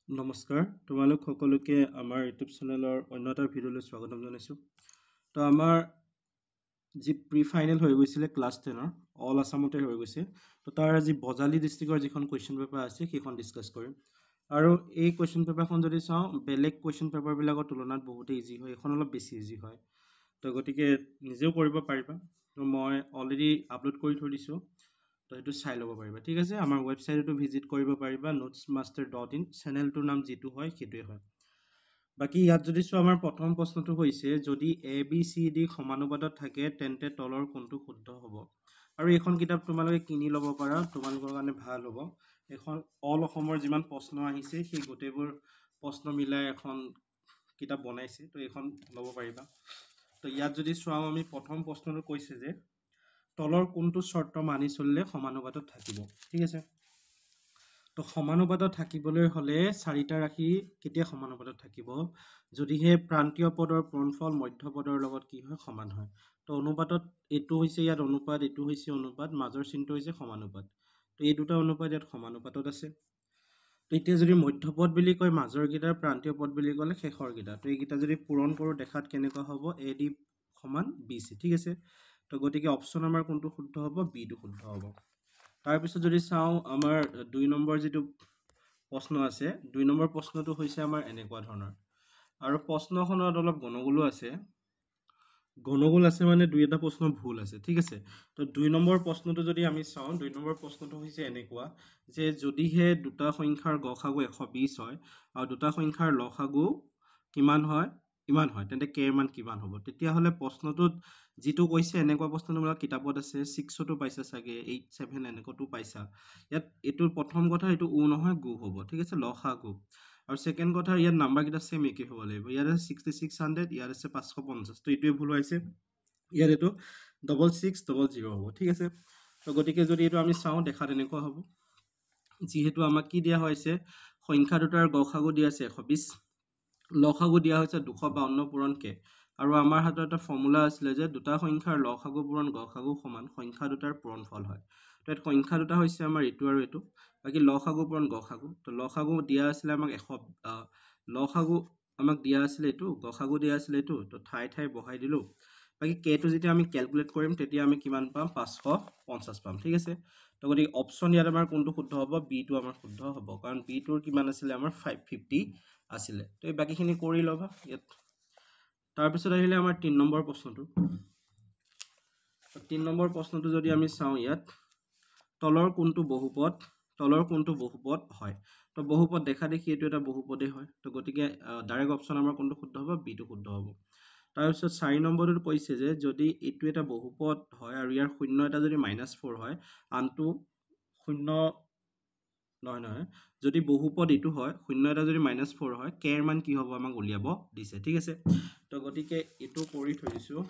নমস্কাৰ তোমালোক সকলোকে আমাৰ ইউটিউব চেনেলৰ অন্য এটা ভিডিঅ'লৈ স্বাগতম জনাইছোঁ। তো আমাৰ যি প্ৰি ফাইনেল হৈ গৈছিলে ক্লাছ 10-ৰ অল আছামতে হৈ গৈছে। তো তাৰ আজি বজালী ডিষ্ট্ৰিক্টৰ যিখন কুৱেশ্যন পেপাৰ আছে সেইখন ডিছকাছ কৰিম। আৰু এই কুৱেশ্যন পেপাৰখন যদি চাওঁ বেলেগ কুৱেশ্যন পেপাৰবিলাকৰ তুলনাত বহুতেই ইজি হয়, এইখন অলপ বেছি ইজি হয়। তো গতিকে নিজেও কৰিব পাৰিবা। তো মই অলৰেডি আপলোড কৰি থৈ দিছোঁ, তো সেইটো চাই ল'ব পাৰিবা। ঠিক আছে, আমাৰ ৱেবছাইটতো ভিজিট কৰিব পাৰিবা notsmaster.in, চেনেলটোৰ নাম যিটো হয় সেইটোৱে হয়। বাকী ইয়াত যদি চোৱা আমাৰ প্ৰথম প্ৰশ্নটো হৈছে যদি ABCD সমানুপাতত থাকে তেন্তে তলৰ কোনটো শুদ্ধ হ'ব। আৰু এইখন কিতাপ তোমালোকে কিনি ল'ব পাৰা, তোমালোকৰ কাৰণে ভাল হ'ব। এখন অল অসমৰ যিমান প্ৰশ্ন আহিছে সেই গোটেইবোৰ প্ৰশ্ন মিলাই এখন কিতাপ বনাইছে, তো এইখন ল'ব পাৰিবা। তো ইয়াত যদি চাওঁ আমি প্ৰথম প্ৰশ্নটো কৈছে যে তলৰ কোনটো চৰ্ত মানি চলিলে সমানুপাতত থাকিব। ঠিক আছে, তো সমানুপাতত থাকিবলৈ হ'লে চাৰিটা ৰাশি কেতিয়া সমানুপাতত থাকিব, যদিহে প্ৰান্তীয় পদৰ পূৰণফল মধ্য পদৰ লগত কি হয় সমান হয়। তো অনুপাতত এইটো হৈছে ইয়াত অনুপাত, এইটো হৈছে অনুপাত, মাজৰ চিনটো হৈছে সমানুপাত। তো এই দুটা অনুপাত ইয়াত সমানুপাতত আছে। তো এতিয়া যদি মধ্যপদ বুলি কয় মাজৰকেইটাৰ, প্ৰান্তীয় পদ বুলি ক'লে শেষৰকেইটা, তো এইকেইটা যদি পূৰণ কৰোঁ দেখাত কেনেকুৱা হ'ব, AD সমান BC। ঠিক আছে, তো গতিকে অপশ্যন আমাৰ কোনটো শুদ্ধ হ'ব, বিটো শুদ্ধ হ'ব। তাৰপিছত যদি চাওঁ আমাৰ 2 নম্বৰ যিটো প্ৰশ্ন আছে, 2 নম্বৰ প্ৰশ্নটো হৈছে আমাৰ এনেকুৱা ধৰণৰ, আৰু প্ৰশ্নখনত অলপ গণগোলো আছে। গণগোল আছে মানে দুই এটা প্ৰশ্ন ভুল আছে। ঠিক আছে, তো 2 নম্বৰ প্ৰশ্নটো যদি আমি চাওঁ, 2 নম্বৰ প্ৰশ্নটো হৈছে এনেকুৱা যে যদিহে দুটা সংখ্যাৰ গসাগু 120 হয় আৰু দুটা সংখ্যাৰ লসাগু কিমান হয় ইমান হয়, তেন্তে কে ৰ মান কিমান হ'ব। তেতিয়াহ'লে প্ৰশ্নটোত যিটো কৈছে এনেকুৱা প্ৰশ্ন তোমালোকৰ কিতাপত আছে, 6তো পাইছা চাগে, 8, 7 এনেকুৱাতো পাইছা। ইয়াত এইটো প্ৰথম কথা এইটো উ নহয় গু হ'ব। ঠিক আছে, লসাগু। আৰু ছেকেণ্ড কথা ইয়াত নাম্বাৰকেইটা ছেম একেই হ'ব লাগিব। ইয়াত আছে 6600, ইয়াত আছে 550, তো এইটোৱে ভুল হৈছে। ইয়াত এইটো 6600 হ'ব। ঠিক আছে, তো গতিকে যদি এইটো আমি চাওঁ দেখাত এনেকুৱা হ'ব। যিহেতু আমাক কি দিয়া হৈছে, সংখ্যা দুটাৰ গসাগু দিয়া আছে 120, লসাগু দিয়া হৈছে 252 পূৰণ কে, আৰু আমাৰ হাতত এটা ফৰ্মুলা আছিলে যে দুটা সংখ্যাৰ লসাগু পূৰণ গসাগু সমান সংখ্যা দুটাৰ পূৰণফল হয়। তো ইয়াত সংখ্যা দুটা হৈছে আমাৰ এইটো আৰু এইটো, বাকী লসাগু পূৰণ গসাগু, তো লসাগু দিয়া আছিলে আমাক লসাগু আমাক দিয়া আছিলে এইটো, গসাগু দিয়া আছিলে এইটো, তো ঠাই ঠাই বহাই দিলোঁ। বাকী কেটো যেতিয়া আমি কেলকুলেট কৰিম তেতিয়া আমি কিমান পাম, 550 পাম। ঠিক আছে, তো গতিকে অপশ্যন ইয়াত আমাৰ কোনটো শুদ্ধ হ'ব, বিটো আমাৰ শুদ্ধ হ'ব, কাৰণ বিটোৰ কিমান আছিলে আমাৰ 550 আছিলে। তো এই বাকীখিনি কৰি ল'বা ইয়াত। তাৰপিছত আহিলে আমাৰ 3 নম্বৰ প্ৰশ্নটো। 3 নম্বৰ প্ৰশ্নটো যদি আমি চাওঁ, ইয়াত তলৰ কোনটো বহুপদ হয়। তো বহুপদ দেখা দেখি এইটো এটা বহুপদেই হয়, তো গতিকে ডাইৰেক্ট অপশ্যন আমাৰ কোনটো শুদ্ধ হ'ব, বিটো শুদ্ধ হ'ব। তাৰপিছত 4 নম্বৰটোত কৈছে যে যদি এইটো এটা বহুপদ হয় আৰু ইয়াৰ শূন্য এটা যদি -4 হয়, আনটো শূন্য নহয়, যদি বহুপদ এইটো হয়, শূন্য এটা যদি -4 হয়, কে ৰ মান কি হ'ব আমাক উলিয়াব দিছে। ঠিক আছে, তো গতিকে এইটো কৰি থৈ দিছোঁ।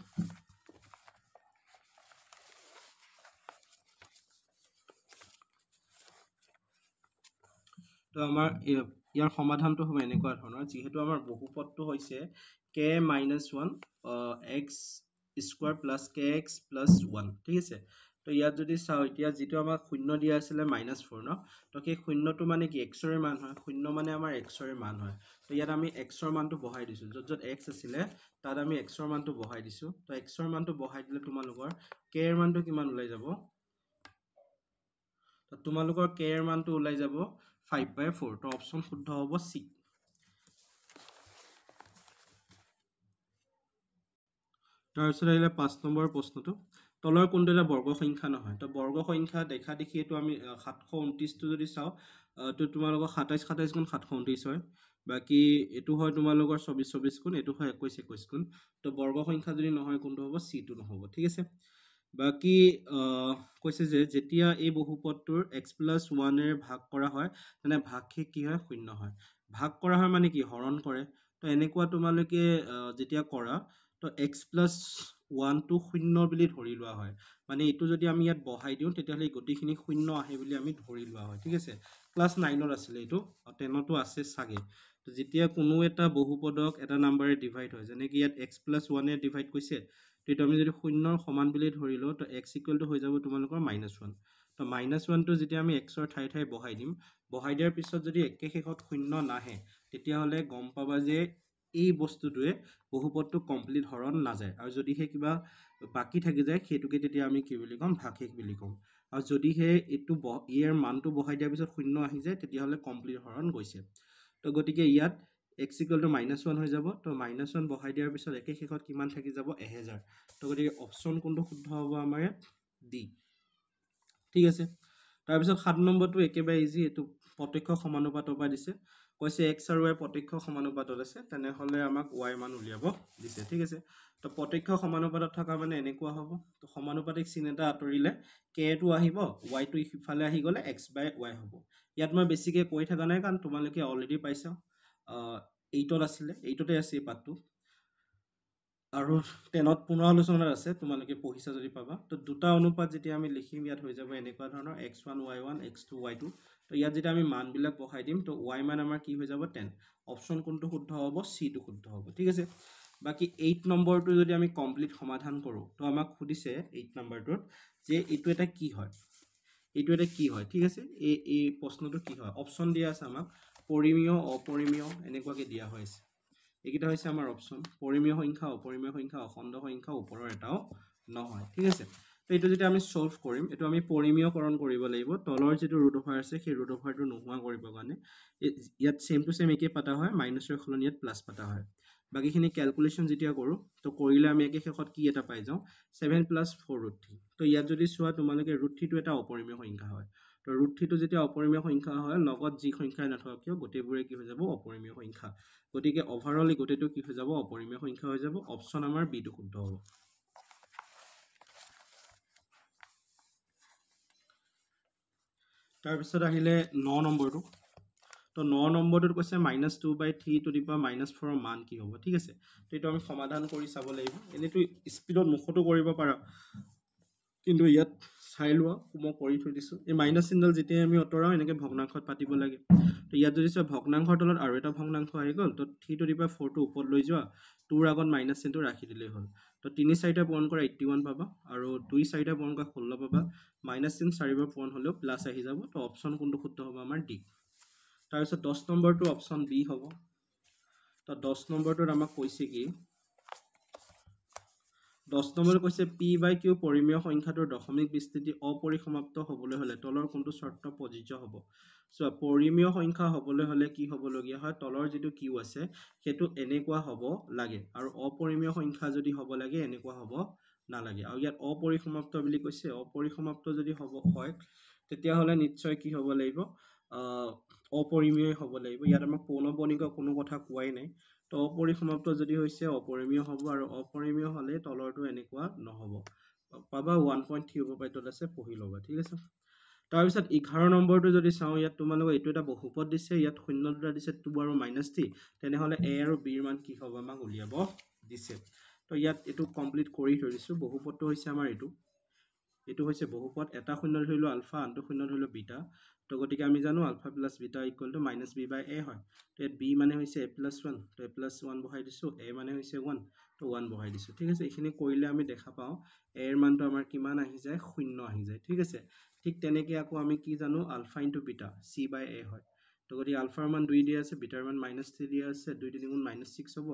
তো আমাৰ ইয়াৰ সমাধানটো হ'ব এনেকুৱা ধৰণৰ, যিহেতু আমাৰ বহুপদটো হৈছে k - 1 x² + kx + 1। ঠিক আছে, তো ইয়াত যদি চাওঁ এতিয়া যিটো আমাক শূন্য দিয়া আছিলে -4 ন, তো সেই শূন্যটো মানে কি xৰে মান হয়, শূন্য মানে আমাৰ xৰে মান হয়। তো ইয়াত আমি xৰ মানটো বহাই দিছোঁ, য'ত য'ত x আছিলে তাত আমি xৰ মানটো বহাই দিছোঁ। তো xৰ মানটো বহাই দিলে তোমালোকৰ k ৰ মানটো কিমান ওলাই যাব, তো তোমালোকৰ k ৰ মানটো ওলাই যাব 5/4। তো অপশ্যন শুদ্ধ হ'ব চি। তাৰপিছত আহিলে 5 নম্বৰ প্ৰশ্নটো, তলৰ কোনটো এটা বৰ্গ সংখ্যা নহয়। তো বৰ্গ সংখ্যা দেখা দেখি এইটো আমি 729টো যদি চাওঁ, তো তোমালোকৰ 27 গুণ 729 হয়, বাকী এইটো হয় তোমালোকৰ 24 গুণ, এইটো হয় 21 গুণ। তো বৰ্গ সংখ্যা যদি নহয় কোনটো হ'ব, চিটো নহ'ব। ঠিক আছে, বাকী কৈছে যে যেতিয়া এই বহুপদটোৰ x + 1 ভাগ কৰা হয় তেনে ভাগশেষ কি হয়, শূন্য হয়। ভাগ কৰা হয় মানে কি, হৰণ কৰে। তো এনেকুৱা তোমালোকে যেতিয়া কৰা, তো x + 1টো শূন্য বুলি ধৰি লোৱা হয়, মানে এইটো যদি আমি ইয়াত বহাই দিওঁ তেতিয়াহ'লে গোটেইখিনি শূন্য আহে বুলি আমি ধৰি লোৱা হয়। ঠিক আছে, ক্লাছ 9ত আছিলে এইটো, 10তো আছে চাগে। তো যেতিয়া কোনো এটা বহুপদক এটা নাম্বাৰে ডিভাইড হয়, যেনেকৈ ইয়াত x + 1 ডিভাইড কৰিছে, তো এইটো আমি যদি শূন্যৰ সমান বুলি ধৰি লওঁ, তো x = হৈ যাব তোমালোকৰ -1। তো -1টো যেতিয়া আমি x ৰ ঠাই বহাই দিম, বহাই দিয়াৰ পিছত যদি একে শেষত শূন্য নাহে, তেতিয়াহ'লে গম পাবা যে এই বস্তুটোৱে বহুপদটো কমপ্লিট হৰণ নাযায়, আৰু যদিহে কিবা বাকী থাকি যায় সেইটোকে তেতিয়া আমি কি বুলি ক'ম, ভাগশেষ বুলি ক'ম। আৰু যদিহে এইটো ইয়াৰ মানটো বহাই দিয়াৰ পিছত শূন্য আহি যায়, তেতিয়াহ'লে কমপ্লিট হৰণ গৈছে। তো গতিকে ইয়াত x = -1 হৈ যাব। তো -1 বহাই দিয়াৰ পিছত একে শেষত কিমান থাকি যাব, 1000। তো গতিকে অপশ্যন কোনটো শুদ্ধ হ'ব আমাৰ ইয়াত, ডি। ঠিক আছে। তাৰপিছত 7 নম্বৰটো একেবাৰে ইজি, এইটো প্ৰত্যক্ষ সমানুপাতৰ পৰা দিছে। কৈছে x আৰু y প্ৰত্যক্ষ সমানুপাতত আছে, তেনেহ'লে আমাক y মান উলিয়াব দিছে। ঠিক আছে। তো প্ৰত্যক্ষ সমানুপাতত থকা মানে এনেকুৱা হ'ব, তো সমানুপাতিক চিন এটা আঁতৰিলে k টো আহিব, y টো ইফালে আহি গ'লে x/y হ'ব। ইয়াত মই বেছিকৈ কৈ থকা নাই, কাৰণ তোমালোকে অলৰেডি পাইছা, 8ত আছিলে, 8তে আছে এই পাঠটো, আৰু 10ত পুনৰ আলোচনাত আছে, তোমালোকে পঢ়িছা যদি পাবা। তো দুটা অনুপাত যেতিয়া আমি লিখিম, ইয়াত হৈ যাব এনেকুৱা ধৰণৰ x1 y1 x2 y2। তো ইয়াত যেতিয়া আমি মানবিলাক বহাই দিম, তো y মান আমাৰ কি হৈ যাব, 10। অপশ্যন কোনটো শুদ্ধ হ'ব, চিটো শুদ্ধ হ'ব। ঠিক আছে। বাকী 8 নম্বৰটো যদি আমি কমপ্লিট সমাধান কৰোঁ, তো আমাক সুধিছে 8 নম্বৰটোত যে এইটো এটা কি হয়, এইটো এটা কি হয়। ঠিক আছে। এই প্ৰশ্নটো কি হয়, অপশ্যন দিয়া আছে আমাক, পৰিমেয়, অপৰিমেয়, এনেকুৱাকৈ দিয়া হৈছে। এইকেইটা হৈছে আমাৰ অপশ্যন, পৰিমেয় সংখ্যা, অপৰিমেয় সংখ্যা, অখণ্ড সংখ্যা, ওপৰৰ এটাও নহয়। ঠিক আছে। তো এইটো যেতিয়া আমি সলভ কৰিম, এইটো আমি পৰিমেয়কৰণ কৰিব লাগিব। তলৰ যিটো ৰুট অভাৰ আছে, সেই ৰুট অভাৰটো নোহোৱা কৰিবৰ কাৰণে ইয়াত ছেম টু ছেম একে পতা হয়, মাইনাছৰ সলনি ইয়াত প্লাছ পতা হয়। বাকীখিনি কেলকুলেশ্যন যেতিয়া কৰোঁ, তো কৰিলে আমি একে শেষত কি এটা পাই যাওঁ, 7 + 4 √3। তো ইয়াত যদি চোৱা তোমালোকে √3টো এটা অপৰিমেয় সংখ্যা হয়। তো √3টো যেতিয়া অপৰিমেয় সংখ্যা হয়, লগত যি সংখ্যাই নাথাকক কিয় গোটেইবোৰে কি হৈ যাব, অপৰিমেয় সংখ্যা। গতিকে অভাৰঅল গোটেইটো কি হৈ যাব, অপৰিমেয় সংখ্যা হৈ যাব। অপশ্যন আমাৰ বিটো শুদ্ধ হ'ব। তাৰপিছত আহিলে 9 নম্বৰটো। তো 9 নম্বৰটোত কৈছে -2/3⁻⁻4 ৰ মান কি হ'ব। ঠিক আছে। তো এইটো আমি সমাধান কৰি চাব লাগিব। এনেইতো স্পীডত মুখতো কৰিব পাৰা, কিন্তু ইয়াত চাই লোৱা, মই কৰি থৈ দিছোঁ। এই মাইনাছ চিনডাল যেতিয়াই আমি আঁতৰাওঁ, এনেকৈ ভগ্নাংশত পাতিব লাগে। তো ইয়াত যদি চোৱা, ভগ্নাংশৰ তলত আৰু এটা ভগ্নাংশ আহি গ'ল, তো 3⁴টো ওপৰত লৈ যোৱা, 2ৰ আগত মাইনাছ চিনটো ৰাখি দিলেই হ'ল। তো 3×4 পূৰণ কৰা 81 পাবা, আৰু 2×4 পূৰণ কৰা 16 পাবা। মাইনাছ চিন 4বাৰ পূৰণ হ'লেও প্লাছ আহি যাব। তো অপশ্যন কোনটো শুদ্ধ হ'ব, আমাৰ ডি। তাৰপিছত 10 নম্বৰটো অপশ্যন বি হ'ব। তো 10 নম্বৰটোত আমাক কৈছে কি, 10 নম্বৰত কৈছে p/q পৰিমেয় সংখ্যাটোৰ দশমিক বিস্তৃতি অপৰিসমাপ্ত হ'বলৈ হ'লে তলৰ কোনটো চৰ্ত প্ৰযোজ্য হ'ব। চ' পৰিমেয় সংখ্যা হ'বলৈ হ'লে কি হ'বলগীয়া হয়, তলৰ যিটো q আছে সেইটো এনেকুৱা হ'ব লাগে, আৰু অপৰিমেয় সংখ্যা যদি হ'ব লাগে এনেকুৱা হ'ব নালাগে। আৰু ইয়াত অপৰিসমাপ্ত বুলি কৈছে, অপৰিসমাপ্ত যদি হয় তেতিয়াহ'লে নিশ্চয় কি হ'ব লাগিব, অপৰিমেয় হ'ব লাগিব। ইয়াত আমাক পৌনঃপুনিক কোনো কথা কোৱাই নাই। তো অপৰিসমাপ্ত যদি হৈছে অপৰিমেয় হ'ব, আৰু অপৰিমেয় হ'লে তলৰটো এনেকুৱা নহ'ব। পাবা 1.3 উপপাদ্যত আছে, পঢ়ি ল'বা। ঠিক আছে। তাৰপিছত 11 নম্বৰটো যদি চাওঁ, ইয়াত তোমালোকক এইটো এটা বহুপদ দিছে, ইয়াত 0 দুটা দিছে, 2 আৰু -3, তেনেহ'লে a আৰু b ৰ মান কি হ'ব, আমাক উলিয়াব দিছে। তো ইয়াত এইটো কমপ্লিট কৰি থৈ দিছোঁ। বহুপদটো হৈছে আমাৰ এইটো হৈছে বহুপদ, এটা 0 ধৰি লওঁ আলফা, আনটো 0 ধৰি লওঁ বিটা। তো গতিকে আমি জানো আলফা + বিটা = -b/a হয়। তো ইয়াত b মানে হৈছে a+1, তো a+1 বহাই দিছোঁ, a মানে হৈছে 1, তো 1 বহাই দিছোঁ। ঠিক আছে। এইখিনি কৰিলে আমি দেখা পাওঁ a ৰ মানটো আমাৰ কিমান আহি যায়, 0 আহি যায়। ঠিক আছে। ঠিক তেনেকৈ আকৌ আমি কি জানো, আলফা × বিটা c/a হয়। তো গতিকে আলফাৰ মান 2 দিয়া আছে, বিটাৰ মান -3 দিয়া আছে, 2 × 3 = -6 হ'ব।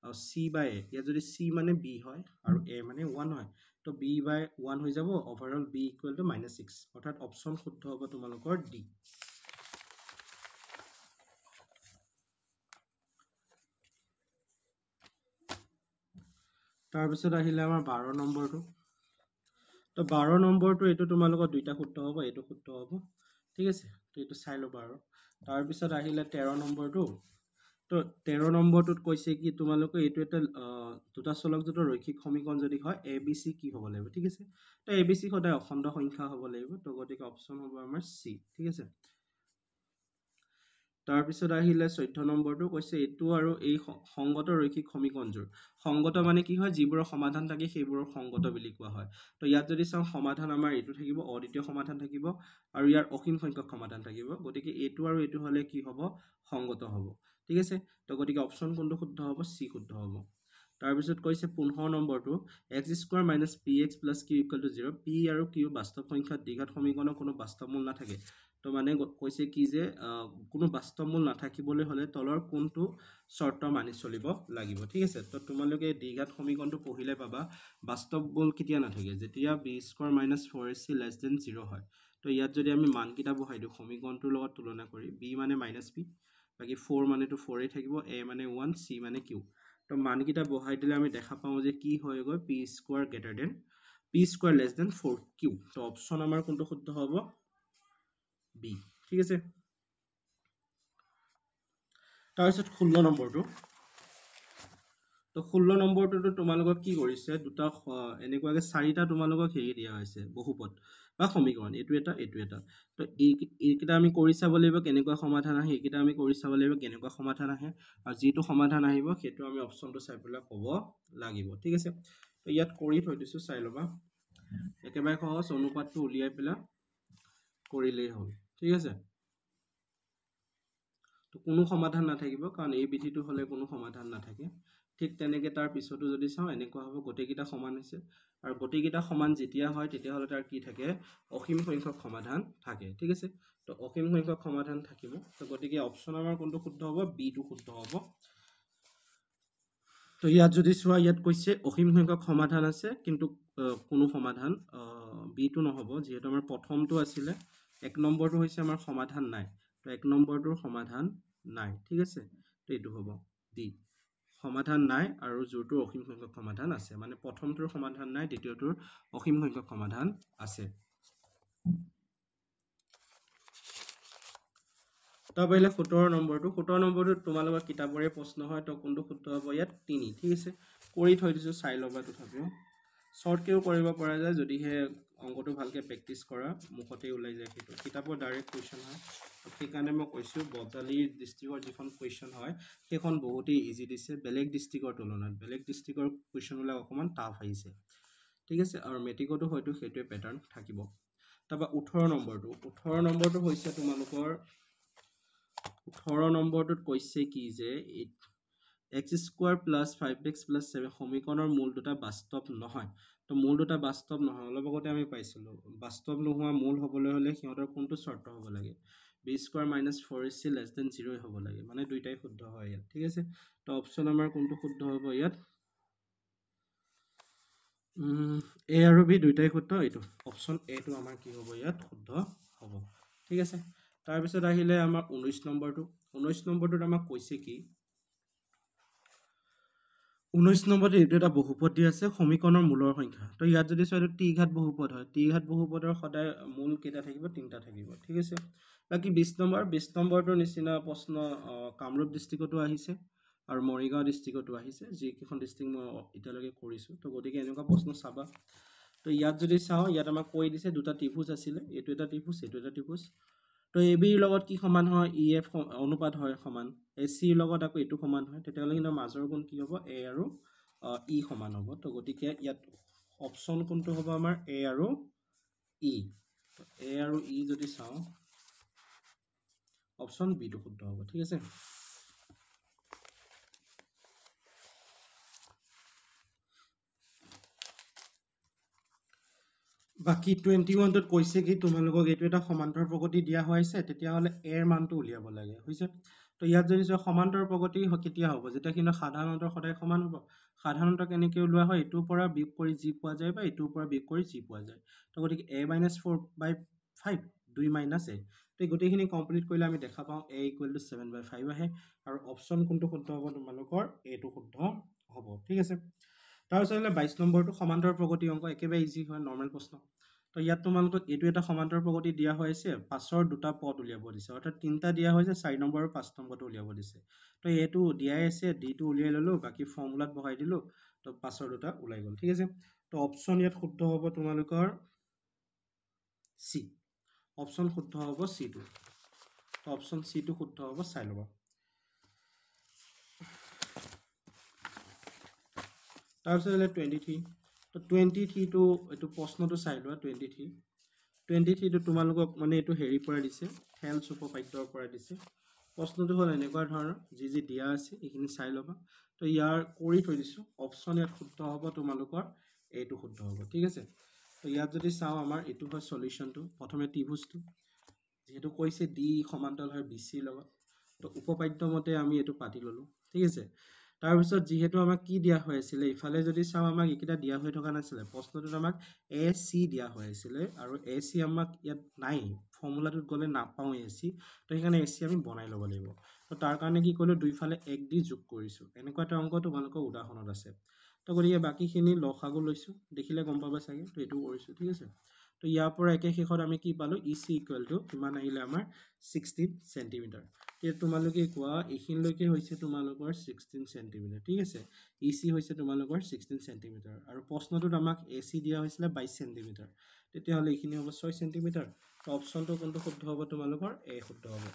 আৰু c/a, ইয়াত যদি c মানে b হয় আৰু a মানে 1 হয়, তো b/1 হৈ যাব। অভাৰঅল b = -6, অৰ্থাৎ অপশ্যন শুদ্ধ হ'ব তোমালোকৰ ডি। তাৰপিছত আহিলে আমাৰ 12 নম্বৰটো। তো 12 নম্বৰটো এইটো তোমালোকৰ দুইটা শুদ্ধ হ'ব, এইটো শুদ্ধ হ'ব। ঠিক আছে। তো এইটো চাই ল'বা আৰু। তাৰপিছত আহিলে 13 নম্বৰটো। তো 13 নম্বৰটোত কৈছে কি, তোমালোকে এইটো এটা দুটা চলকযুত ৰৈখিক সমীকৰণ যদি হয়, ABC কি হ'ব লাগিব। ঠিক আছে। তো ABC সদায় অখণ্ড সংখ্যা হ'ব লাগিব। তো গতিকে অপশ্যন হ'ব আমাৰ চি। ঠিক আছে। তাৰপিছত আহিলে 14 নম্বৰটো, কৈছে এইটো আৰু এই সংগত ৰৈখিক সমীকৰণযোৰ। সংগত মানে কি হয়, যিবোৰৰ সমাধান থাকে সেইবোৰৰ সংগত বুলি কোৱা হয়। তো ইয়াত যদি চাওঁ, সমাধান আমাৰ এইটো থাকিব, অদ্বিতীয় সমাধান থাকিব, আৰু ইয়াৰ অসীম সংখ্যক সমাধান থাকিব। গতিকে এইটো আৰু এইটো হ'লে কি হ'ব, সংগত হ'ব। ঠিক আছে। তো গতিকে অপশ্যন কোনটো শুদ্ধ হ'ব, চি শুদ্ধ হ'ব। তাৰপিছত কৈছে 15 নম্বৰটো x² - px + q = 0 p আৰু q বাস্তৱ সংখ্যা দ্বিঘাত সমীকৰণৰ কোনো বাস্তৱ মূল নাথাকে তো মানে কৈছে কি যে কোনো বাস্তৱ মূল নাথাকিবলৈ হ'লে তলৰ কোনটো শৰ্ত মানি চলিব লাগিব ঠিক আছে তো তোমালোকে দ্বিঘাত সমীকৰণটো পঢ়িলে পাবা বাস্তৱ মূল কেতিয়া নাথাকে যেতিয়া b² - 4ac < 0 হয় তো ইয়াত যদি আমি মানকেইটা বহাই দিওঁ সমীকৰণটোৰ লগত তুলনা কৰি b মানে -b বাকি 4 মানেটো 4 থাকিব a মানে 1 c মানে q তো মানকেইটা বহাই দিলে আমি দেখা পাওঁ যে কি হৈ গৈ p² < 4q তো অপচন আমাৰ কোনটো শুদ্ধ হ'ব b ঠিক আছে তাৰপিছত 16 নম্বৰটো তো 16 নম্বৰটো তোমালোকক কি কৰিছে দুটা এনেকুৱাকে চাৰিটা তোমালোকক হেৰি দিয়া হৈছে বহুপদ বা সমীকৰণ এইটো এটা তো এইকেইটা আমি কৰি চাব লাগিব কেনেকুৱা সমাধান আহে এইকেইটা আমি কৰি চাব লাগিব কেনেকুৱা সমাধান আহে আৰু যিটো সমাধান আহিব সেইটো আমি অপচনটো চাই পেলাই ক'ব লাগিব ঠিক আছে তো ইয়াত কৰি থৈ দিছো চাই ল'বা একেবাৰে সহজ অনুপাতটো উলিয়াই পেলাই কৰিলেই হ'ল ঠিক আছে তো কোনো সমাধান নাথাকিব কাৰণ এই বিধিটো হ'লে কোনো সমাধান নাথাকে ঠিক তেনেকৈ তাৰ পিছতো যদি চাওঁ এনেকুৱা হ'ব গোটেইকেইটা সমান হৈছে আৰু গোটেইকেইটা সমান যেতিয়া হয় তেতিয়াহ'লে তাৰ কি থাকে অসীম সংখ্যক সমাধান থাকে ঠিক আছে তো অসীম সংখ্যক সমাধান থাকিব তো গতিকে অপচন আমাৰ কোনটো শুদ্ধ হ'ব বি টো শুদ্ধ হ'ব তো ইয়াত যদি চোৱা ইয়াত কৈছে অসীম সংখ্যক সমাধান আছে কিন্তু কোনো সমাধান বি টো নহ'ব যিহেতু আমাৰ প্ৰথমটো আছিলে 1 নম্বৰটো হৈছে আমাৰ সমাধান নাই তো 1 নম্বৰটোৰ সমাধান নাই ঠিক আছে তো এইটো হ'ব ডি সমাধান নাই আৰু যোৰটোৰ অসীম সংখ্যক সমাধান আছে মানে প্ৰথমটোৰ সমাধান নাই দ্বিতীয়টোৰ অসীম সংখ্যক সমাধান আছে তাৰপৰা 17 নম্বৰটো তোমালোকৰ কিতাপৰে প্ৰশ্ন হয় তো কোনটো শুদ্ধ হ'ব ইয়াত 3 ঠিক আছে কৰি থৈ দিছো চাই ল'বা তথাপিও শৰ্টকেও কৰিব পৰা যায় যদিহে অংকটো ভালকৈ প্ৰেক্টিছ কৰা মুখতেই ওলাই যায় সেইটো কিতাপৰ ডাইৰেক্ট কুৱেশ্যন হয় সেইকাৰণে মই কৈছোঁ বজালীৰ ডিষ্ট্ৰিক্টৰ যিখন কুৱেশ্যন হয় সেইখন বহুতেই ইজি দিছে বেলেগ ডিষ্ট্ৰিক্টৰ তুলনাত বেলেগ ডিষ্ট্ৰিক্টৰ কুৱেশ্যনবিলাক অকণমান টাফ আহিছে ঠিক আছে আৰু মেট্ৰিকতো হয়তো সেইটোৱে পেটাৰ্ণ থাকিব তাৰপৰা 18 নম্বৰটো হৈছে তোমালোকৰ 18 নম্বৰটোত কৈছে কি যে x² + 5x + 7 সমীকৰণৰ মূল দুটা বাস্তৱ নহয় তো মূল দুটা বাস্তৱ নহয় অলপ আগতে আমি পাইছিলোঁ বাস্তৱ নোহোৱা মূল হ'বলৈ হ'লে সিহঁতৰ কোনটো শৰ্ত হ'ব লাগে b² - 4ac < 0 হ'ব লাগে মানে দুইটাই শুদ্ধ হয় ইয়াত ঠিক আছে তো অপচন আমাৰ কোনটো শুদ্ধ হ'ব ইয়াত a আৰু b দুইটাই শুদ্ধ এইটো অপচন a টো আমাৰ কি হ'ব ইয়াত শুদ্ধ হ'ব ঠিক আছে তাৰপিছত আহিলে আমাৰ 19 নম্বৰটোত আমাক কৈছে কি 19 নম্বৰতে এইটো এটা বহুপদ দি আছে সমীকৰণৰ মূলৰ সংখ্যা তো ইয়াত যদি চোৱা টি ঘাত বহুপদ হয় টি ঘাত বহুপদৰ সদায় মূল কেইটা থাকিব 3টা থাকিব ঠিক আছে বাকি 20 নম্বৰটোৰ নিচিনা প্ৰশ্ন কামৰূপ ডিষ্ট্ৰিক্টতো আহিছে আৰু মৰিগাঁও ডিষ্ট্ৰিক্টতো আহিছে যিকেইখন ডিষ্ট্ৰিক্ট মই এতিয়ালৈকে কৰিছোঁ তো গতিকে এনেকুৱা প্ৰশ্ন চাবা তো ইয়াত যদি চাওঁ ইয়াত আমাক কৈ দিছে দুটা ত্ৰিভুজ আছিলে এইটো এটা ত্ৰিভুজ তো এ বিৰ লগত কি সমান হয় ই এফ অনুপাত হয় সমান এ চিৰ লগত আকৌ এইটো সমান হয় তেতিয়াহ'লে কিন্তু মাজৰ কোণ কি হ'ব এ আৰু ই সমান হ'ব তো গতিকে ইয়াত অপচন কোনটো হ'ব আমাৰ এ আৰু ই যদি চাওঁ অপচন বি টো শুদ্ধ হ'ব ঠিক আছে বাকি 21টোত কৈছে কি তোমালোকক এইটো এটা সমান্তৰ প্ৰগতি দিয়া হৈছে তেতিয়াহ'লে এৰ মানটো উলিয়াব লাগে হৈছে তো ইয়াত যদি চোৱা সমান্তৰ প্ৰগতি কেতিয়া হ'ব যেতিয়া কিন্তু সাধাৰণতৰ সদায় সমান হ'ব সাধাৰণত কেনেকৈ ওলোৱা হয় এইটোৰ পৰা বিয়োগ কৰি যি পোৱা যায় বা এইটোৰ পৰা বিয়োগ কৰি যি পোৱা যায় তো গতিকে a - 4/5 2 - a তো গোটেইখিনি কমপ্লিট কৰিলে আমি দেখা পাওঁ a = 7/5 আহে আৰু অপচন কোনটো শুদ্ধ হ'ব তোমালোকৰ এইটো শুদ্ধ হ'ব ঠিক আছে তাৰপিছত 22 নম্বৰটো সমান্তৰ প্ৰগতি অংক একেবাৰে ইজি হয় নৰ্মেল প্ৰশ্ন তো ইয়াত তোমালোকক এইটো এটা সমান্তৰ প্ৰগতি দিয়া হৈছে 5ৰ দুটা পদ উলিয়াব দিছে অৰ্থাৎ 3টা দিয়া হৈছে 4 নম্বৰ আৰু 5 নম্বৰটো উলিয়াব দিছে তো এইটো দিয়াই আছে ডিটো উলিয়াই ল'লো বাকি ফৰ্মুলাত বহাই দিলো তো 5ৰ দুটা ওলাই গ'ল ঠিক আছে তো অপচন ইয়াত শুদ্ধ হ'ব তোমালোকৰ চি অপচন শুদ্ধ হ'ব চি টো তো অপচন চি টো শুদ্ধ হ'ব চাই ল'বা তাৰপিছত 23 তো 23টো এইটো প্ৰশ্নটো চাই লোৱা 23টো তোমালোকক মানে এইটো হেৰিৰ পৰা দিছে খেল চুপপাঠ্যৰ পৰা দিছে প্ৰশ্নটো হ'ল এনেকুৱা ধৰণৰ যি দিয়া আছে এইখিনি চাই ল'বা তো ইয়াৰ কৰি থৈ দিছোঁ অপশ্যন ইয়াত শুদ্ধ হ'ব তোমালোকৰ এইটো শুদ্ধ হ'ব ঠিক আছে তো ইয়াত যদি চাওঁ আমাৰ এইটো হয় সলিউশনটো প্ৰথমে ত্ৰিভুজটো যেহেতু কৈছে ডি সমান্তৰাল হয় BC লগত তো উপপাদ্য মতে আমি এইটো পাতি ল'লোঁ ঠিক আছে তাৰপিছত যেহেতু আমাক কি দিয়া হৈ আছিলে ইফালে যদি চাওঁ আমাক এইকেইটা দিয়া হৈ থকা নাছিলে প্ৰশ্নটোত আমাক AC দিয়া হৈ আছিলে আৰু AC আমাক ইয়াত নাই ফৰ্মুলাটোত গ'লে নাপাওঁ AC তো সেইকাৰণে AC আমি বনাই ল'ব লাগিব তো তাৰ কাৰণে কি কৰিলোঁ দুইফালে 1 দি যোগ কৰিছোঁ এনেকুৱা এটা অংক তোমালোকৰ উদাহৰণত আছে তো গতিকে বাকীখিনি লসাগু লৈছোঁ দেখিলে গম পাবা চাগে তো এইটো কৰিছোঁ ঠিক আছে তো ইয়াৰ পৰা একে শেষত আমি কি পালোঁ EC ইকুৱেল টু কিমান আহিলে আমাৰ 16 সেন্টিমিটাৰ এতিয়া তোমালোকে কোৱা এইখিনিলৈকে হৈছে তোমালোকৰ 16 সেন্টিমিটাৰ ঠিক আছে EC হৈছে তোমালোকৰ 16 সেন্টিমিটাৰ আৰু প্ৰশ্নটোত আমাক AC দিয়া হৈছিলে 22 সেন্টিমিটাৰ তেতিয়াহ'লে এইখিনি হ'ব 6 সেন্টিমিটাৰ তো অপশ্যনটো কোনটো শুদ্ধ হ'ব তোমালোকৰ A শুদ্ধ হ'ব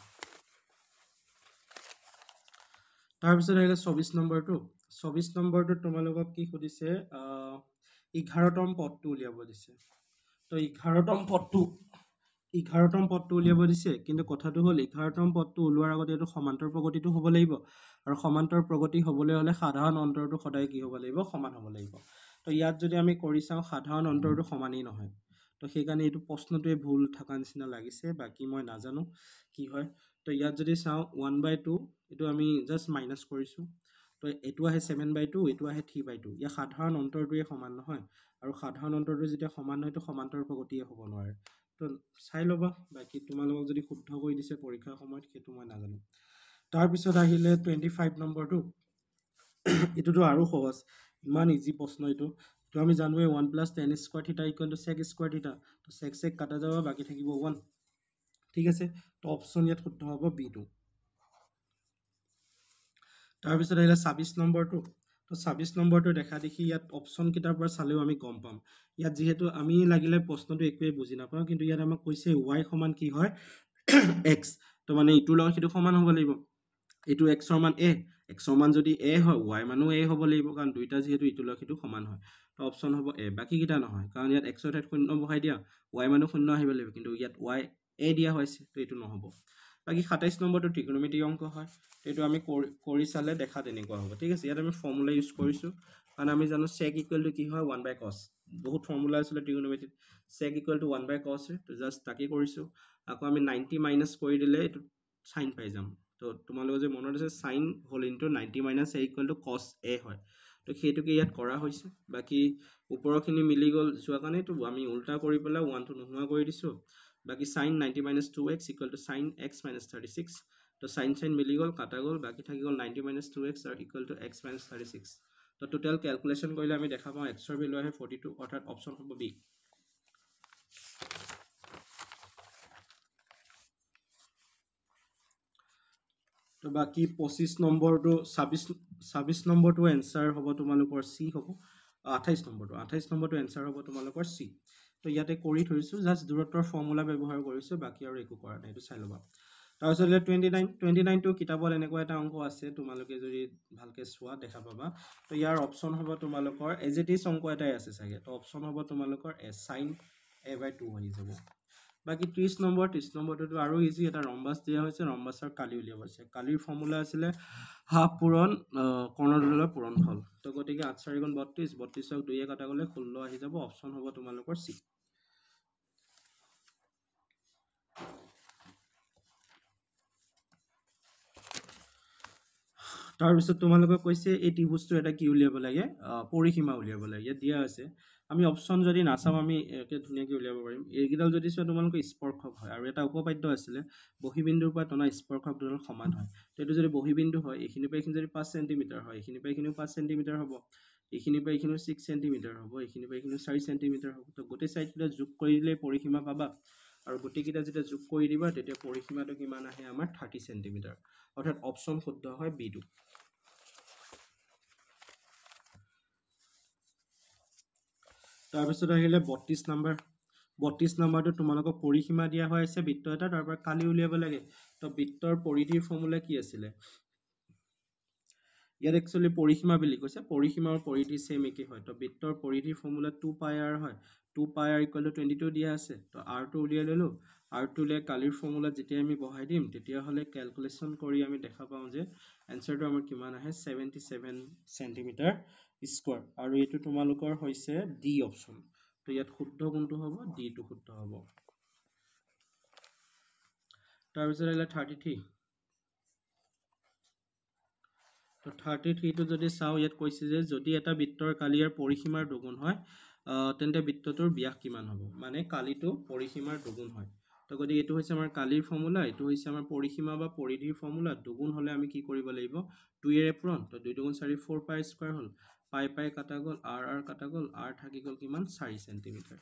তাৰপিছত আহিলে 24 নম্বৰটো তোমালোকক কি সুধিছে 11তম পদটো উলিয়াব দিছে তো 11তম পদটো উলিয়াব দিছে কিন্তু কথাটো হ'ল 11তম পদটো ওলোৱাৰ আগতে এইটো সমান্তৰ প্ৰগতিটো হ'ব লাগিব আৰু সমান্তৰ প্ৰগতি হ'বলৈ হ'লে সাধাৰণ অন্তৰটো সদায় কি হ'ব লাগিব সমান হ'ব লাগিব তো ইয়াত যদি আমি কৰি চাওঁ সাধাৰণ অন্তৰটো সমানেই নহয় তো সেইকাৰণে এইটো প্ৰশ্নটোৱে ভুল থকা নিচিনা লাগিছে বাকি মই নাজানো কি হয় তো ইয়াত যদি চাওঁ 1/2 এইটো আমি জাস্ট মাইনাস কৰিছোঁ তো এইটো আহে 7/2 এইটো আহে 3/2 ইয়াৰ সাধাৰণ অন্তৰটোৱে সমান নহয় আৰু সাধাৰণ অন্তৰটো যেতিয়া সমান হয় তো সমান্তৰ প্ৰগতিয়ে হ'ব নোৱাৰে তো চাই ল'বা বাকি তোমালোকক যদি শুদ্ধ কৰি দিছে পৰীক্ষাৰ সময়ত সেইটো মই নাজানো তাৰপিছত আহিলে 25 নম্বৰটো এইটোতো আৰু সহজ ইমান ইজি প্ৰশ্ন এইটো তো আমি জানোৱে 1 + tan স্কয়াৰ থিটা = sec স্কয়াৰ থিটা তো sec কাটা যাব বাকি থাকিব 1 ঠিক আছে তো অপশ্যন ইয়াত শুদ্ধ হ'ব B2 তাৰপিছত আহিলে 26 নম্বৰটো তো 26 নম্বৰটো দেখা দেখি ইয়াত অপশ্যন কিটাৰ পৰা চালেও আমি গম পাম ইয়াত যেহেতু আমি লাগিলে প্ৰশ্নটো একোৱে বুজি নাপাওঁ কিন্তু ইয়াত আমাক কৈছে y সমান কি হয় x তো মানে ইটোৰ লগত সেইটো সমান হ'ব লাগিব এইটো x ৰ মান a x ৰ মান যদি a হয় y মানো a হ'ব লাগিব কাৰণ দুইটা যেহেতু ইটোৰ লগত সেইটো সমান হয় তো অপশ্যন হ'ব a বাকি কিটা নহয় কাৰণ ইয়াত x ৰ ঠাইত 0 বহাই দিয়া y মানো 0 আহিব লাগিব কিন্তু ইয়াত y a দিয়া হৈছে তো এইটো নহ'ব বাকি 27 নম্বৰটো ত্ৰিকোণমিতি অংক হয় এইটো আমি কৰি চালে দেখা তেনেকুৱা হ'ব ঠিক আছে ইয়াত আমি ফৰ্মুলা ইউজ কৰিছোঁ কাৰণ আমি জানো sec = কি হয় 1/cos বহুত ফৰ্মুলা আছিল ত্ৰিকোণমিতিত sec = 1/cos তো জাস্ট তাকে কৰিছোঁ আকৌ আমি 90 মাইনাস কৰি দিলে এইটো sin পাই যাম তো তোমালোকে যে মনত আছে sin whole into 90 - a = cos a হয় তো সেইটোকে ইয়াত কৰা হৈছে বাকি ওপৰখিনি মিলি গ'ল যোৱা কাৰণে তো আমি উল্টা কৰি পেলাই 1 টো নোহোৱা কৰি দিছোঁ বাকি sin 90 - 2x = sin x - 36 তো sin মিলি গ'ল কাটা গ'ল বাকি থাকি গ'ল 90 - 2x = x - 36 তো টোটাল ক্যালকুলেশন কৰিলে আমি দেখা পাওঁ x ৰ ভ্যালু আহে 42 অৰ্থাৎ অপশ্যন হ'ব B তো বাকি 25 নম্বৰটো 26 নম্বৰটো এনসাৰ হ'ব তোমালোকৰ C হ'ব 28 নম্বৰটো এনসাৰ হ'ব তোমালোকৰ C তো ইয়াতে কৰি থৈছো জাস্ট দূৰত্বৰ ফৰ্মুলা ব্যৱহাৰ কৰিছো বাকি আৰু একো কৰা নাই এইটো চাই ল'বা তাৰপিছত 29 টো কিতাপত এনেকুৱা এটা অংক আছে তোমালোকে যদি ভালকে চোৱা দেখা পাবা তো ইয়াৰ অপশ্যন হ'ব তোমালোকৰ এজ ইট ইজ অংক এটাই আছে চাগে তো অপশ্যন হ'ব তোমালোকৰ sin a/2 আহি যাব বাকি 30 নম্বৰটো আৰু ইজি এটা ৰম্বাস দিয়া হৈছে ৰম্বাসৰ কালি উলিয়াব আছে কালিৰ ফৰ্মুলা আছিলে হাফ পূৰণ কৰ্ণদৈৰ্ঘ্যৰ পূৰণফল তো গতিকে 8 × 4 = 32 32ক 2 এ কাটা গ'লে 16 আহি যাব অপশ্যন হ'ব তোমালোকৰ C তাৰপিছত তোমালোকে কৈছে এই ত্ৰিভুজটো এটা কি উলিয়াব লাগে পৰিসীমা উলিয়াব লাগে ইয়াত দিয়া আছে আমি অপশ্যন যদি নাচাম আমি একে ধুনীয়াকৈ উলিয়াব পাৰিম এইকেইডাল যদি চোৱা তোমালোকে স্পৰ্শক হয় আৰু এটা উপপাদ্য আছিলে বহিবিন্দুৰ পৰা টনা স্পৰ্শক দুডাল সমান হয় তো এইটো যদি বহিবিন্দু হয় এইখিনি পৰা এইখিনি যদি 5 সেন্টিমিটাৰ হয় এইখিনি পৰা এইখিনিও 5 সেন্টিমিটাৰ হ'ব এইখিনি পৰা এইখিনিও 6 সেন্টিমিটাৰ হ'ব এইখিনি পৰা এইখিনিও 4 সেন্টিমিটাৰ হ'ব তো গোটেই সাইডকেইটা যোগ কৰি দিলে পৰিসীমা পাবা আৰু গোটেইকেইটা যেতিয়া যোগ কৰি দিবা তেতিয়া পৰিসীমাটো কিমান আহে আমাৰ 30 সেন্টিমিটাৰ অৰ্থাৎ অপশ্যন শুদ্ধ হয় B2 তাৰপিছত আহিলে 32 নম্বৰটো তোমালোকক পৰিসীমা দিয়া হৈ আছে বৃত্ত এটা তাৰ পৰা কালি উলিয়াব লাগে তো বৃত্তৰ পৰিধিৰ ফৰ্মুলা কি আছিলে ইয়াত একচুয়ালি পৰিসীমা বুলি কৈছে পৰিসীমা আৰু পৰিধি সেম একে হয় তো বৃত্তৰ পৰিধিৰ ফৰ্মুলা 2πr হয় 2πr = 22 দিয়া আছে তো r টো উলিয়াই ললো R2 লে কালিৰ ফৰ্মুলা যেতিয়া আমি বহাই দিম তেতিয়া হলে ক্যালকুলেশন কৰি আমি দেখা পাওঁ যে এনসাৰটো আমাৰ কিমান আহে 77 সেন্টিমিটাৰ স্কয়াৰ আৰু এটো তোমালোকৰ হৈছে ডি অপচন তো ইয়াত শুদ্ধ কোনটো হ'ব ডি টো শুদ্ধ হ'ব তাৰ পিছত আহিলে 33 তো 33 টো যদি চাও ইয়াত কৈছে যে যদি এটা বৃত্তৰ কালিয়াৰ পৰিসীমাৰ দুগুণ হয় তেন্তে বৃত্তটোৰ ব্যাস কিমান হ'ব মানে কালিটো পৰিসীমাৰ দুগুণ হয় তো গতি এটো হৈছে আমাৰ কালিৰ ফৰ্মুলা এটো হৈছে আমাৰ পৰিসীমা বা পৰিধিৰ ফৰ্মুলা দুগুণ হলে আমি কি কৰিব লাগিব 2 এৰে পূৰণ তো 2 দুগুণ 4 4 পাই স্কয়াৰ হল পাই কাটা গল r কাটা গল r থাকি গল কিমান 4 সেন্টিমিটাৰ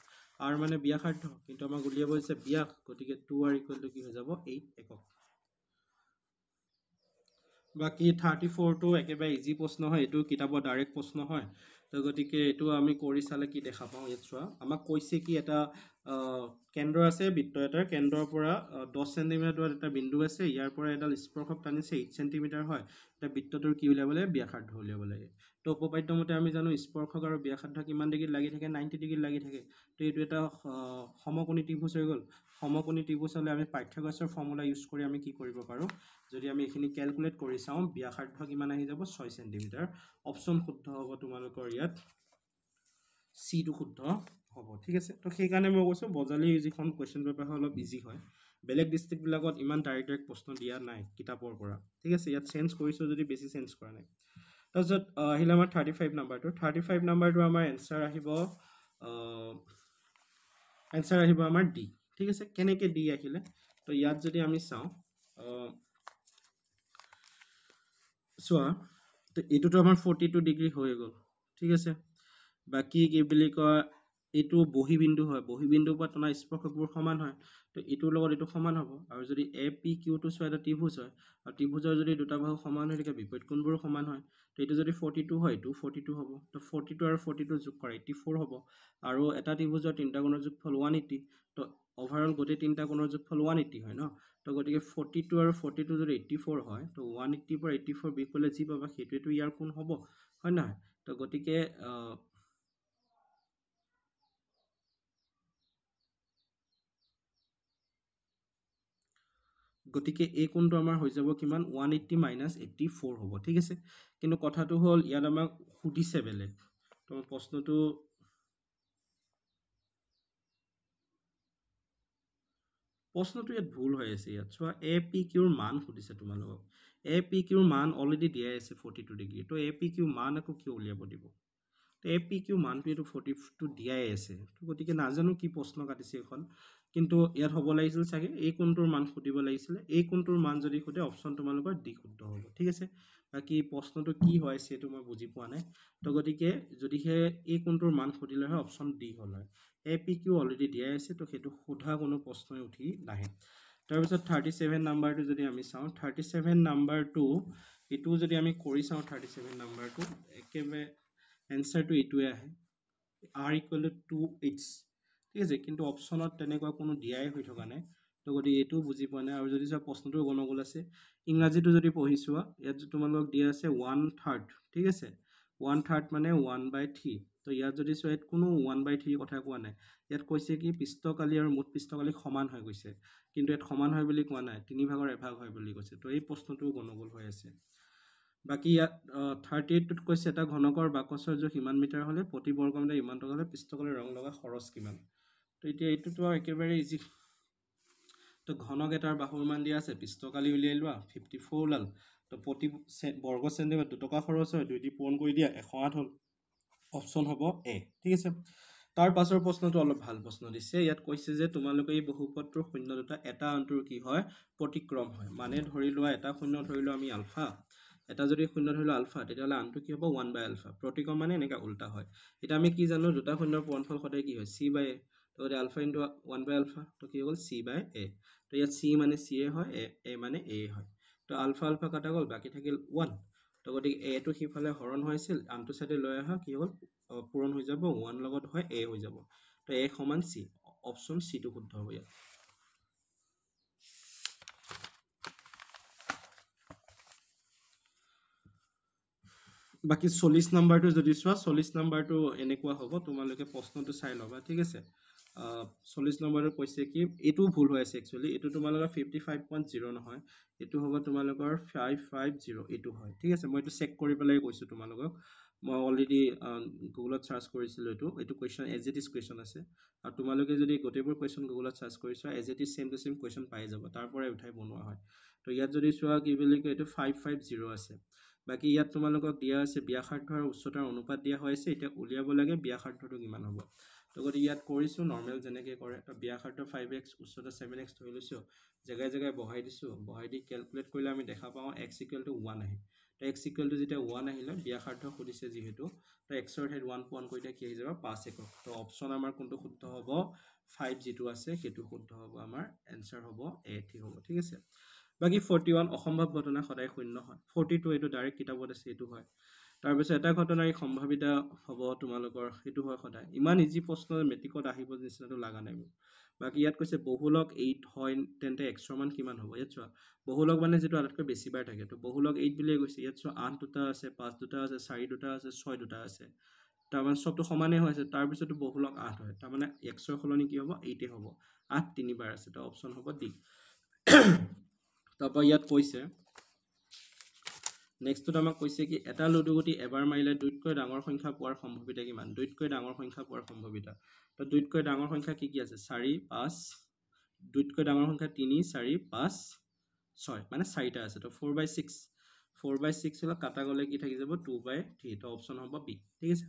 r মানে ব্যাসাৰ্ধ কিন্তু আমাক উলিয়াব হৈছে ব্যাস গতিকে 2r কি হৈ যাব 8 একক বাকি 34 টো একেবাৰে ইজি প্ৰশ্ন হয় এটো কিতাপৰ ডাইৰেক্ট প্ৰশ্ন হয় তো গতিকে এটো আমি কৰি চালে কি দেখা পাওঁ ইয়াত চোৱা আমাক কৈছে কি এটা কেন্দ্ৰ আছে বৃত্ত এটাৰ কেন্দ্ৰৰ পৰা 10 সেন্টিমিটাৰ দূৰত এটা বিন্দু আছে ইয়াৰ পৰা এডাল স্পৰ্শক টানিছে 8 সেন্টিমিটাৰ হয় এটা বৃত্তটোৰ কি উলিয়াব লাগে ব্যাসাৰ্ধ উলিয়াব লাগে তো উপপাদ্য মতে আমি জানো স্পৰ্শক আৰু ব্যাসাৰ্ধ কিমান ডিগ্ৰীত লাগি থাকে 90 ডিগ্ৰীত লাগি থাকে তো এটো এটা সমকোণী ত্ৰিভুজ হৈ গল সমকোণী ত্ৰিভুজ হলে আমি পাইথাগোৰাছৰ ফৰ্মুলা ইউজ কৰি আমি কি কৰিব পাৰো যদি আমি এখিনি ক্যালকুলেট কৰি চাও ব্যাসাৰ্ধ কিমান আহি যাব 6 সেন্টিমিটাৰ অপচন শুদ্ধ হ'ব তোমালোকৰ ইয়াত সি টো শুদ্ধ হ'ব ঠিক আছে তো সেই কাৰণে মই কৈছো বজালি যিখন কোৱেশ্চন পেপাৰ হয় অলপ ইজি হয় বেলেগ ডিস্ট্ৰিক্ট বিলাকত ইমান ডাইৰেক্ট প্ৰশ্ন দিয়া নাই কিতাপৰ পৰা ঠিক আছে ইয়াত চেঞ্জ কৰিছো যদি বেছি চেঞ্জ কৰা নাই তাৰপিছত আহিলে আমাৰ 35 নাম্বাৰটো আমাৰ এনসাৰ আহিব আমাৰ ডি ঠিক আছে কেনেকে ডি আহিলে তো ইয়াত যদি আমি চাও চোৱা তো এটোটো আমাৰ 42 ডিগ্ৰী হৈ গল ঠিক আছে বাকি কি বুলি কয় এটো বহি বিন্দু হয় বহি বিন্দুৰ পৰা টনা স্পৰ্শকবোৰ সমান হয় তো এটোৰ লগত এটো সমান হ'ব আৰু যদি এ পি কিউ টো চোৱা এটা ত্ৰিভুজ হয় আৰু ত্ৰিভুজৰ যদি দুটা বাহু সমান হয় থাকে বিপৰীত কোণবোৰো সমান হয় তো এটো যদি 42 হয় এটো 42 হ'ব তো 42 আৰু 42 যোগ কৰা 84 হ'ব আৰু এটা ত্ৰিভুজৰ তিনটা কোণৰ যোগফল 180 তো ওভাৰঅল গোটেই তিনটা কোণৰ যোগফল 180 হয় ন তো গতিকে 42 আৰু 42 যদি 84 হয় তো 180 পৰা 84 বিয়োগ কৰিলে যি পাবা সেইটোটো ইয়াৰ কোণ হ'ব হয় না তো গতিকে গতিকে এই কোণটো আমাৰ হৈ যাব কিমান 180 - 84 হ'ব ঠিক আছে কিন্তু কথাটো হল ইয়াত আমাক সুধিছে বেলেগ তো প্ৰশ্নটো ইয়াত ভুল হৈ আছে ইয়াত চোৱা এ পি কিউৰ মান সুধিছে তোমালোকক এ পি কিউৰ মান অলৰেডি দিয়াই আছে 42 ডিগ্ৰী তো এ পি কিউ মান আকৌ কি উলিয়াব দিব তো এ পি কিউ মানটো এটো 42 দিয়াই আছে তো গতিকে নাজানো কি প্ৰশ্ন কাটিছে এখন কিন্তু ইয়াত হ'ব লাগিছিল চাগে এই কোণটোৰ মান খুদিব লাগিছিল এই কোণটোৰ মান যদি খুদে অপচন তোমালোকৰ ডি শুদ্ধ হ'ব ঠিক আছে বাকি প্ৰশ্নটো কি হয় সেটো মই বুজি পোৱা নাই তো গতিকে যদিহে এই কোণটোৰ মান খুদিলে হয় অপচন ডি হ'ল হয় এ পি কিউ অলৰেডি দিয়াই আছে তো হেতু সোধা কোনো প্ৰশ্নই উঠি নাহে তাৰ পিছত 37 নাম্বাৰটো যদি আমি চাও 37 নাম্বাৰটো এটো যদি আমি কৰি চাও 37 নাম্বাৰটো একেবাৰে এনসাৰটো এটোৱে আহে r = 2h ঠিক আছে কিন্তু অপচনত তেনেকুৱা কোনো দিয়াই হৈ থকা নাই তো গতি এটো বুজি পোৱা নাই আৰু যদি সব প্ৰশ্নটো গণগোল আছে ইংৰাজীটো যদি পঢ়িছোৱা ইয়াত তোমালোকক দিয়া আছে 1/3 ঠিক আছে 1/3 মানে 1/3 তো ইয়াত যদি সো ইয়াত কোনো 1/3 কথা কোৱা নাই ইয়াত কৈছে কি পৃষ্ঠকালি আৰু মুঠ পৃষ্ঠকালি সমান হৈ গৈছে কিন্তু ইয়াত সমান হয় বুলি কোৱা নাই 3/1 হয় বুলি কৈছে তো এই প্ৰশ্নটো গণগোল হৈ আছে বাকি ইয়াত 38 টোত কৈছে এটা ঘনকৰ বাকচৰ জোখ কিমান মিটাৰ হলে প্ৰতি বৰ্গ মিটাৰ ইমান টকা হলে পৃষ্ঠকালি ৰং লগা খৰচ কিমান তো এতিয়া এটোটো একেবাৰে ইজি তো ঘনক এটাৰ বাহুৰ মান দিয়া আছে পৃষ্ঠকালি উলিয়াই লোৱা 54 ওলাল তো প্ৰতি বৰ্গ সেন্টিমিটাৰ 2 টকা খৰচ হয় 2 দি পূৰণ কৰি দিয়া 108 হ'ল অপচন হ'ব এ ঠিক আছে তাৰ পাছৰ প্ৰশ্নটো অলপ ভাল প্ৰশ্ন দিছে ইয়াত কৈছে যে তোমালোকে এই বহুপদটোৰ শূন্য দুটা এটা আনটোৰ কি হয় প্ৰতিক্ৰম হয় মানে ধৰি লোৱা এটা শূন্য ধৰি লোৱা আমি আলফা এটা যদি শূন্য ধৰি লোৱা আলফা তেতিয়ালে আনটো কি হ'ব 1/আলফা প্ৰতিক্ৰম মানে এনেকা উল্টা হয় এটা আমি কি জানো দুটা শূন্যৰ পূৰণফল সদায় কি হয় c/a তো আলফা * 1/আলফা তো কি হ'ল c/a তো ইয়াত c মানে c হয় a মানে a হয় তো আলফা আলফা কাটা গল বাকি থাকিল 1 তো গতিকে a টো হিফালে হৰণ হৈছিল আনটো সাইডে লৈ আহা কি হ'ল পূৰণ হৈ যাব 1 লগত হয় a হৈ যাব তো a = c অপচন c টো শুদ্ধ হ'ব ইয়াত বাকি 40 নাম্বাৰটো যদি চোৱা 40 নাম্বাৰটো এনেকুৱা হ'ব তোমালোকে প্ৰশ্নটো চাই লবা ঠিক আছে 40 নম্বৰত কৈছে কি এইটো ভুল হৈ আছে একচুৱেলি এইটো তোমালোকৰ 55.0 নহয় এইটো হ'ব তোমালোকৰ 550 এইটো হয় ঠিক আছে মই এইটো চেক কৰি পেলাই কৈছোঁ তোমালোকক মই অলৰেডি গুগলত চাৰ্চ কৰিছিলোঁ এইটো question as it is question আছে আৰু তোমালোকে যদি গোটেইবোৰ কুৱেশ্যন গুগলত চাৰ্চ কৰিছা as it is same to same question পাই যাব তাৰ পৰাই উঠাই বনোৱা হয় তো ইয়াত যদি চোৱা কি বুলি কয় এইটো 550 আছে বাকি ইয়াত তোমালোকক দিয়া আছে ব্যাসাৰ্ধ আৰু উচ্চতাৰ অনুপাত দিয়া হৈছে এতিয়া উলিয়াব লাগে ব্যাসাৰ্ধটো কিমান হ'ব তো গতি ইয়াত কৰিছোঁ নৰ্মেল যেনেকৈ কৰে তো ব্যাসাৰ্ধ 5x উচ্চতা 7x ধৰি লৈছোঁ জেগাই জেগাই বহাই দিছোঁ বহাই দি কেলকুলেট কৰিলে আমি দেখা পাওঁ x = 1 আহে তো x = যেতিয়া 1 আহিলে ব্যাসাৰ্ধ সুধিছে যিহেতু তো x ৰ ঠাইত 1 পোৱান কৰিলে কি হৈ যাব 5 একক তো অপশ্যন আমাৰ কোনটো শুদ্ধ হ'ব 5 যিটো আছে সেইটো শুদ্ধ হ'ব আমাৰ এনসাৰ হ'ব এ ঠিক হ'ব ঠিক আছে বাকি 41 অসম্ভৱ ঘটনা সদায় শূন্য হয় 42 এইটো ডাইৰেক্ট কিতাপত আছে এইটো হয় তাৰপিছত এটা ঘটনাৰ সম্ভাৱিতা হ'ব তোমালোকৰ সেইটো হয় সদায় ইমান ইজি প্ৰশ্ন মেট্ৰিকত আহিব নিচিনাটো লাগা নাই বাকি ইয়াত কৈছে বহুলক 8 হয় তেন্তে x ৰ মান কিমান হ'ব ইয়াত চোৱা বহুলক মানে যেটো আটাইতকৈ বেছি বাৰ থাকে তো বহুলক 8 বুলি কৈছে ইয়াত চোৱা 8 দুটা আছে 5 দুটা আছে 4 দুটা আছে 6 দুটা আছে তাৰমানে সবটো সমানে হৈ আছে তাৰ পিছতো বহুলক 8 হয় তাৰমানে x ৰ সলনি কি হ'ব 8 হ'ব 8 তিনিবাৰ আছে তো অপচন হ'ব ডি তাৰপৰা ইয়াত কৈছে নেক্সটটো আমাক কৈছে কি এটা লুডুগুটি এবাৰ মাৰিলে দুইতকৈ ডাঙৰ সংখ্যা পোৱাৰ সম্ভাৱিতা কিমান দুইতকৈ ডাঙৰ সংখ্যা পোৱাৰ সম্ভাৱিতা তো দুইতকৈ ডাঙৰ সংখ্যা কি আছে 4 5 দুইতকৈ ডাঙৰ সংখ্যা 3 4 5 6 মানে 4টা আছে তো 4/6 4/6 হলে কাটা গলে কি থাকি যাব 2/3 তো অপচন হ'ব বি ঠিক আছে